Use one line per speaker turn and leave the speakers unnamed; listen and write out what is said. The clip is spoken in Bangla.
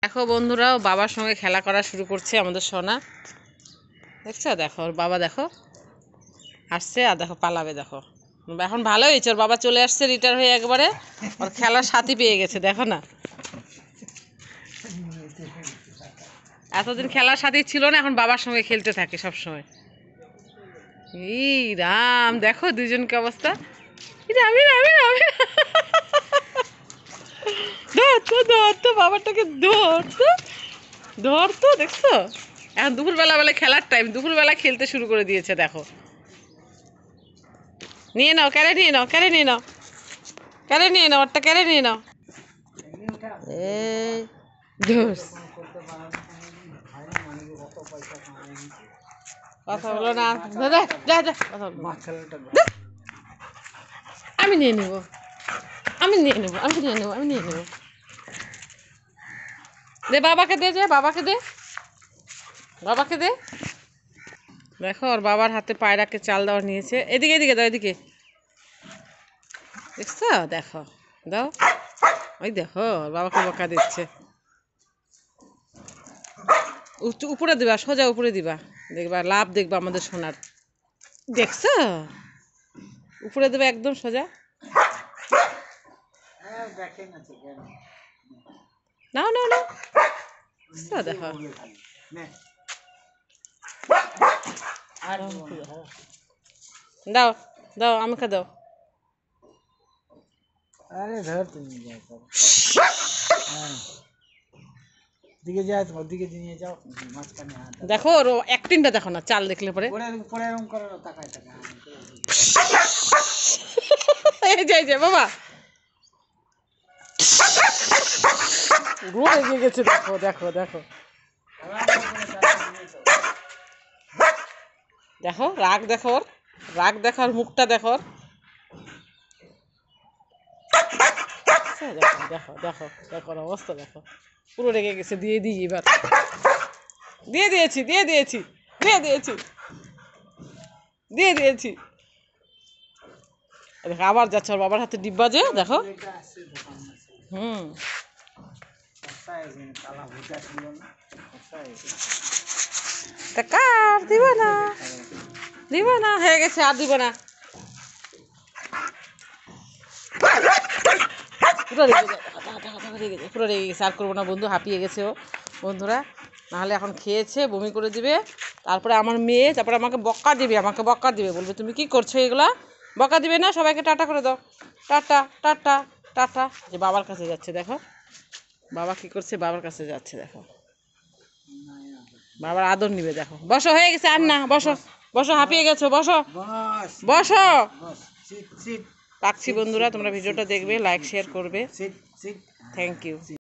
দেখো বন্ধুরাও বাবার সঙ্গে খেলা করা শুরু করছে আমাদের সোনা। দেখছো, দেখো ওর বাবা দেখো আসছে, আর দেখো পালাবে। দেখো এখন ভালো হয়েছে, ওর বাবা চলে আসছে রিটায়ার হয়ে, একবারে ওর খেলার সাথী পেয়ে গেছে। দেখো না, এতদিন খেলার সাথী ছিল না, এখন বাবার সঙ্গে খেলতে থাকে সব সময়। এই রাম, দেখো দুজনকে অবস্থা। ধরতো ধরতো বাবাটাকে, ধরতো ধরতো। দেখছো, এখন দুপুরবেলা বেলা খেলার টাইম, দুপুরবেলা খেলতে শুরু করে দিয়েছে। দেখো, নিয়ে নাও, ক্যারে নিয়ে নাও, ক্যারে নিয়ে নাও, ক্যারে নিয়ে নাও, ওরটা ক্যারে নিয়ে নাও। এই ধুস, কথা বলো না, যা যা, আমি নিয়ে নেবো, আমি নিয়ে নেবো, আমি নিয়ে নেবো, আমি নিয়ে নেবো। দে বাবাকে দে, যে বাবাকে দে, বাবাকে দে। দেখো ওর বাবার হাতে পায়রাকে চাল দেওয়া নিয়েছে। এদিকে এদিকে দাও, এদিকে। দেখছো, দেখো দাও, ওই দেখো ওর বাবাকে বকা দিচ্ছে। উপরে দিবা, সোজা উপরে দিবা, দেখবা লাভ, দেখবা আমাদের সোনার। দেখছো, উপরে দেবে একদম সোজা। নাও নাও নাও, দেখো দাও দাও, আমাকে দাও।
আরে ধর তুমি দিকে যাও, তোমার দিকে নিয়ে যাও, মাঝখানে হাত
দেখো ওর অ্যাক্টিংটা দেখো না, চাল দেখলে পরে
পরে এরকম করো, তাকায় তাকায়।
এই যে বাবা রোড এগিয়ে গেছে। দেখো দেখো দেখো দেখো, রাগ দেখো ওর, রাগ দেখো, আর মুখটা দেখো। দেখো দেখো দেখো দেখো অবস্থা দেখো, পুরো রেগে গেছে। দিয়ে দিই এবার, দিয়ে দিয়েছি, দিয়ে দিয়েছি, দিয়ে দিয়েছি, দিয়ে দিয়েছি। দেখো আবার যাচ্ছে ওর বাবার হাতে ডিব্বা, যে দেখো। হুম, কার দিব না, দিব না, হয়ে গেছে, আর দিব না। পুরো রেগে যায়, পুরো রেগে গেছে, আর করবো না বন্ধু, হাঁপিয়ে গেছে ও বন্ধুরা। নাহলে এখন খেয়েছে, বমি করে দিবে। তারপরে আমার মেয়ে, তারপরে আমাকে বকা দিবে, আমাকে বকা দিবে, বলবে তুমি কি করছো এগুলা। বকা দিবে না, সবাইকে টাটা করে দাও, টাটা টাটা টাটা। যে বাবার কাছে যাচ্ছে, দেখো বাবা কি করছে, বাবার কাছে যাচ্ছে। দেখো বাবার আদর নিবে। দেখো বসো, হয়ে গেছে, আর না, বসো বসো, হাঁপিয়ে গেছো, বসো বসো। রাখছি বন্ধুরা, তোমরা ভিডিওটা দেখবে, লাইক শেয়ার করবে। Thank you.